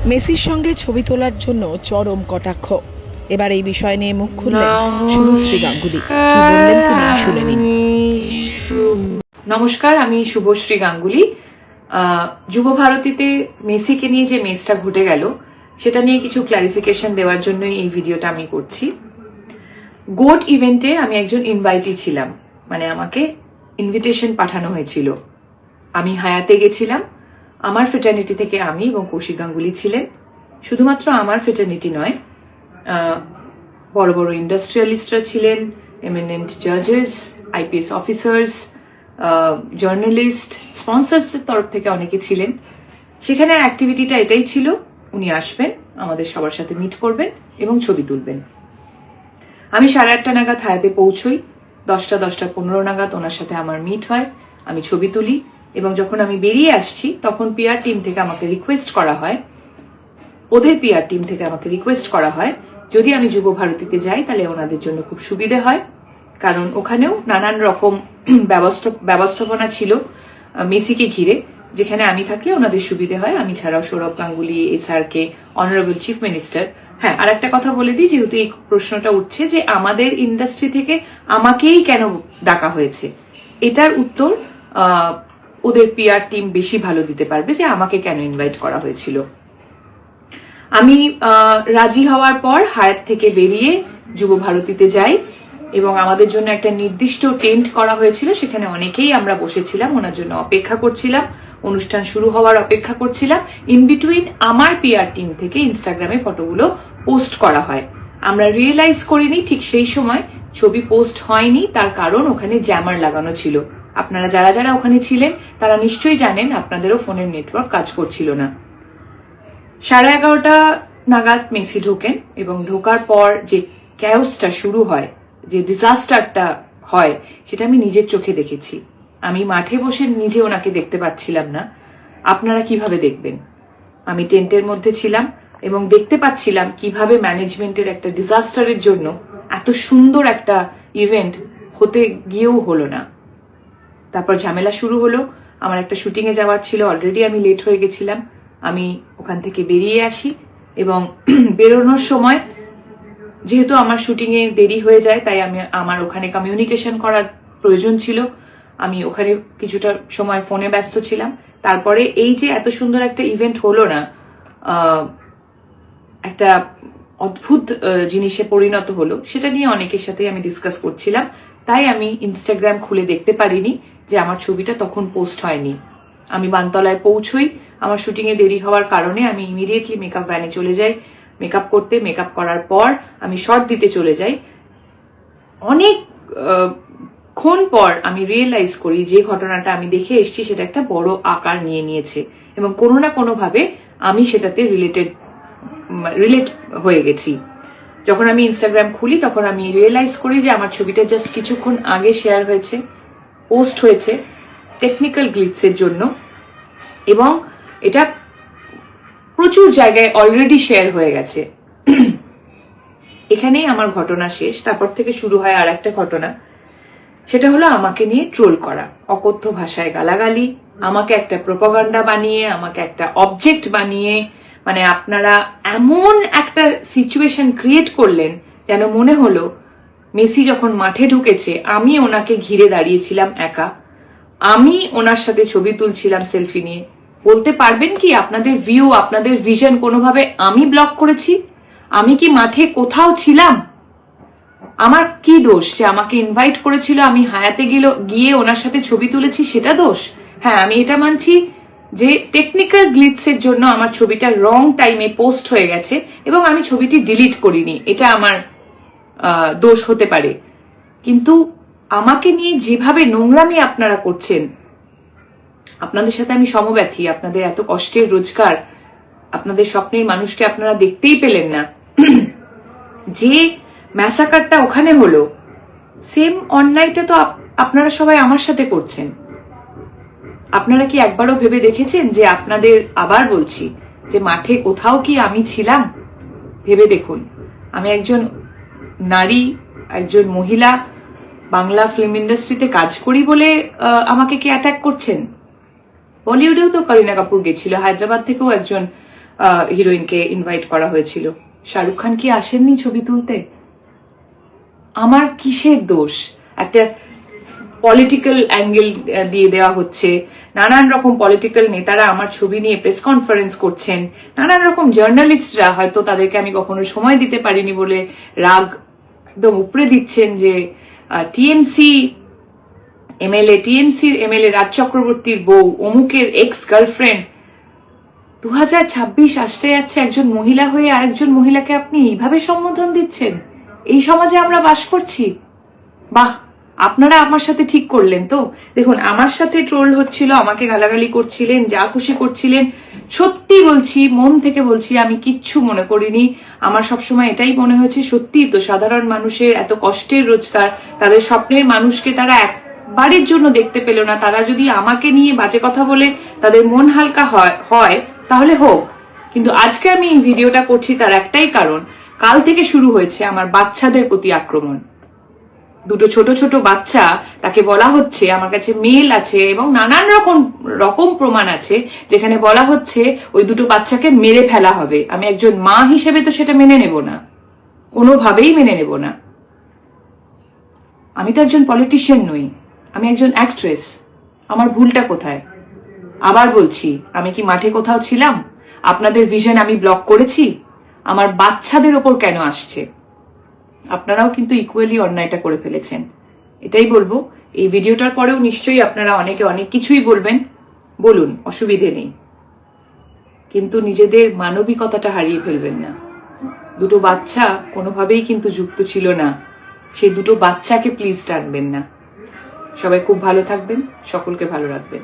মেসির সঙ্গে ছবি তোলার জন্য চরম কটাক্ষ। এবার এই বিষয় নিয়ে মুখ খুললেন শুভশ্রী গাঙ্গুলি। কি বললেন তিনি শুনে নিন। নমস্কার, আমি শুভশ্রী গাঙ্গুলি। যুব ভারতীতে মেসিকে নিয়ে যে মেসটা ঘটে গেল সেটা নিয়ে কিছু ক্লারিফিকেশন দেওয়ার জন্যই এই ভিডিওটা আমি করছি। গোট ইভেন্টে আমি একজন ইনভাইটি ছিলাম, মানে আমাকে ইনভিটেশন পাঠানো হয়েছিল। আমি হায়াতে গেছিলাম। আমার ফ্রেটার্নিটি থেকে আমি এবং কৌশিক গাঙ্গুলি ছিলেন। শুধুমাত্র আমার ফ্রেটার্নিটি নয়, বড় বড় ইন্ডাস্ট্রিয়ালিস্টরা ছিলেন, এমিনেন্ট জাজেস, আইপিএস অফিসার্স, জার্নালিস্ট, স্পন্সরসদের তরফ থেকে অনেকে ছিলেন। সেখানে অ্যাক্টিভিটিটা এটাই ছিল, উনি আসবেন, আমাদের সবার সাথে মিট করবেন এবং ছবি তুলবেন। আমি 8:30 নাগাদ হায়াতে পৌঁছই। 10:15 নাগাদ ওনার সাথে আমার মিট হয়, আমি ছবি তুলি এবং যখন আমি বেরিয়ে আসছি তখন পিআর টিম থেকে আমাকে রিকোয়েস্ট করা হয়, ওদের পিআর টিম থেকে আমাকে রিকোয়েস্ট করা হয় যদি আমি যুব ভারতীতে যাই তাহলে ওনাদের জন্য খুব সুবিধে হয়, কারণ ওখানেও নানান রকম ব্যবস্থাপনা ছিল মেসিকে ঘিরে, যেখানে আমি থাকলে ওনাদের সুবিধে হয়। আমি ছাড়াও Sourav Ganguly, SRK, honourable chief minister. হ্যাঁ, আর একটা কথা বলে দিই, যেহেতু এই প্রশ্নটা উঠছে যে আমাদের ইন্ডাস্ট্রি থেকে আমাকেই কেন ডাকা হয়েছে, এটার উত্তর ওদের পিআর টিম বেশি ভালো দিতে পারবে যে আমাকে কেন ইনভাইট করা হয়েছিল। আমি রাজি হওয়ার পর হায়াত থেকে বেরিয়ে যুব ভারতীতে যাই এবং আমাদের জন্য একটা নির্দিষ্ট টেন্ট করা হয়েছিল, সেখানে অনেকেই আমরা বসেছিলাম, ওনার জন্য অপেক্ষা করছিলাম, অনুষ্ঠান শুরু হওয়ার অপেক্ষা করছিলাম। ইন বিটুইন আমার পিআর টিম থেকে ইনস্টাগ্রামে ফটোগুলো পোস্ট করা হয়। আমরা রিয়েলাইজ করিনি ঠিক সেই সময় ছবি পোস্ট হয়নি, তার কারণ ওখানে জ্যামার লাগানো ছিল। আপনারা যারা যারা ওখানে ছিলেন তারা নিশ্চয়ই জানেন আপনাদেরও ফোনের নেটওয়ার্ক কাজ করছিল না। 11:30 নাগাদ মেসি ঢোকেন এবং ঢোকার পর যে ক্যাওসটা শুরু হয়, যে ডিজাস্টারটা হয়, সেটা আমি নিজের চোখে দেখেছি। আমি মাঠে বসে নিজে ওনাকে দেখতে পাচ্ছিলাম না, আপনারা কিভাবে দেখবেন? আমি টেন্টের মধ্যে ছিলাম এবং দেখতে পাচ্ছিলাম কিভাবে ম্যানেজমেন্টের একটা ডিজাস্টারের জন্য এত সুন্দর একটা ইভেন্ট হতে গিয়েও হলো না। তারপর ঝামেলা শুরু হলো। আমার একটা শুটিং এ যাওয়ার ছিল, অলরেডি আমি লেট হয়ে গেছিলাম। আমি ওখান থেকে বেরিয়ে আসি এবং বেরোনোর সময় যেহেতু আমার শুটিং এ দেরি হয়ে যায়, তাই আমার ওখানে কমিউনিকেশন করার প্রয়োজন ছিল। আমি ওখানে কিছুটা সময় ফোনে ব্যস্ত ছিলাম। তারপরে এই যে এত সুন্দর একটা ইভেন্ট হলো না, একটা অদ্ভুত জিনিসে পরিণত হলো, সেটা নিয়ে অনেকের সাথে আমি ডিসকাস করছিলাম। তাই আমি ইনস্টাগ্রাম খুলে দেখতে পারিনি যে আমার ছবিটা তখন পোস্ট হয়নি। আমি বানতলায় পৌঁছই, আমার শুটিং এ দেরি হওয়ার কারণে আমি ইমিডিয়েটলি মেকআপ ভ্যানে চলে যাই মেকআপ করতে। মেকআপ করার পর আমি শর্ট দিতে চলে যাই। অনেক ক্ষণ পর আমি রিয়েলাইজ করি যে ঘটনাটা আমি দেখে এসেছি সেটা একটা বড় আকার নিয়ে নিয়েছে এবং কোনো না কোনো ভাবে আমি সেটাতে রিলেট হয়ে গেছি। যখন আমি ইনস্টাগ্রাম খুলি তখন আমি রিয়েলাইজ করি যে আমার ছবিটা জাস্ট কিছুক্ষণ আগে শেয়ার হয়েছে, পোস্ট হয়েছে টেকনিক্যাল গ্লিচের জন্য, এবং এটা প্রচুর জায়গায় অলরেডি শেয়ার হয়ে গেছে। এখানেই আমার ঘটনা শেষ। তারপর থেকে শুরু হয় আর একটা ঘটনা, সেটা হলো আমাকে নিয়ে ট্রোল করা, অকথ্য ভাষায় গালাগালি, আমাকে একটা প্রোপাগান্ডা বানিয়ে, আমাকে একটা অবজেক্ট বানিয়ে, মানে আপনারা এমন একটা সিচুয়েশন ক্রিয়েট করলেন যেন মনে হলো মেসি যখন মাঠে ঢুকেছে আমি ওনাকে ঘিরে দাঁড়িয়েছিলাম একা, আমি ওনার সাথে ছবি তুলছিলাম সেলফি নিয়ে। বলতে পারবেন কি আপনাদের ভিউ, আপনাদের ভিশন কোনোভাবে আমি ব্লক করেছি? আমি কি মাঠে কোথাও ছিলাম? আমার কি দোষ যে আমাকে ইনভাইট করেছিল, আমি হায়াতে গিয়ে ওনার সাথে ছবি তুলেছি, সেটা দোষ? হ্যাঁ, আমি এটা মানছি যে টেকনিক্যাল গ্লিচের জন্য আমার ছবিটা রং টাইমে পোস্ট হয়ে গেছে এবং আমি ছবিটি ডিলিট করিনি, এটা আমার দোষ হতে পারে। কিন্তু আমাকে নিয়ে যেভাবে নোংরামি আপনারা করছেন, আপনাদের সাথে আমি সমব্যথী। আপনাদের এত কষ্টের রোজগার, আপনাদের স্বপ্নের মানুষকে আপনারা দেখতেই পেলেন না। যে ম্যাসাকারটা ওখানে হলো, সেম অন্যায়টা তো আপনারা সবাই আমার সাথে করছেন। আপনারা কি একবারও ভেবে দেখেছেন যে আপনাদের, আবার বলছি, যে মাঠে কোথাও কি আমি ছিলাম? ভেবে দেখুন। আমি একজন নারী, একজন মহিলা, বাংলা ফিল্ম ইন্ডাস্ট্রিতে কাজ করি বলে আমাকে কি অ্যাটাক করছেন? বলিউডেও তো করিনা কাপুর গেছিল, হায়দ্রাবাদ থেকেও একজন হিরোইনকে ইনভাইট করা হয়েছিল। শাহরুখ খান কি আসেননি ছবি তুলতে? আমার কিসের দোষ? একটা পলিটিক্যাল অ্যাঙ্গেল দিয়ে দেওয়া হচ্ছে, নানান রকম পলিটিক্যাল নেতারা আমার ছবি নিয়ে প্রেস কনফারেন্স করছেন, নানান রকম জার্নালিস্টরা হয়তো তাদেরকে আমি কখনো সময় দিতে পারিনি বলে রাগ একদম উপড়ে দিচ্ছেন যে টিএমসির এমএলএ রাজ চক্রবর্তীর বউ অমুকের এক্স গার্লফ্রেন্ড। 2026 আসতে যাচ্ছে, একজন মহিলা হয়ে আরেকজন মহিলাকে আপনি এইভাবে সম্বোধন দিচ্ছেন? এই সমাজে আমরা বাস করছি? বাহ, আপনারা আমার সাথে ঠিক করলেন তো। দেখুন, আমার সাথে ট্রোল হচ্ছিল, আমাকে গালাগালি করছিলেন, যা খুশি করছিলেন, সত্যি বলছি, মন থেকে বলছি, আমি কিচ্ছু মনে করিনি। আমার সবসময় এটাই মনে হয়েছে, সত্যি তো সাধারণ মানুষের এত কষ্টের রোজগার, তাদের স্বপ্নের মানুষকে তারা একবারের জন্য দেখতে পেল না, তারা যদি আমাকে নিয়ে বাজে কথা বলে তাদের মন হালকা হয় তাহলে হোক। কিন্তু আজকে আমি এই ভিডিওটা করছি তার একটাই কারণ, কাল থেকে শুরু হয়েছে আমার বাচ্চাদের প্রতি আক্রমণ। দুটো ছোট ছোট বাচ্চা, তাকে বলা হচ্ছে, আমার কাছে মেল আছে এবং নানান রকম প্রমাণ আছে যেখানে বলা হচ্ছে ওই দুটো বাচ্চাকে মেরে ফেলা হবে। আমি একজন মা হিসেবে তো সেটা মেনে নেব না, কোনোভাবেই মেনে নেব না। আমি তো একজন পলিটিশিয়ান নই, আমি একজন অ্যাক্ট্রেস। আমার ভুলটা কোথায়? আবার বলছি, আমি কি মাঠে কোথাও ছিলাম? আপনাদের ভিশন আমি ব্লক করেছি? আমার বাচ্চাদের ওপর কেন আসছে? আপনারাও কিন্তু ইকুয়ালি অন্যায়টা করে ফেলেছেন, এটাই বলবো। এই ভিডিওটার পরেও নিশ্চয়ই আপনারা অনেকে অনেক কিছুই বলবেন, বলুন, অসুবিধে নেই, কিন্তু নিজেদের মানবিকতাটা হারিয়ে ফেলবেন না। দুটো বাচ্চা কোনোভাবেই কিন্তু যুক্ত ছিল না, সেই দুটো বাচ্চাকে প্লিজ টানবেন না। সবাই খুব ভালো থাকবেন, সকলকে ভালো রাখবেন।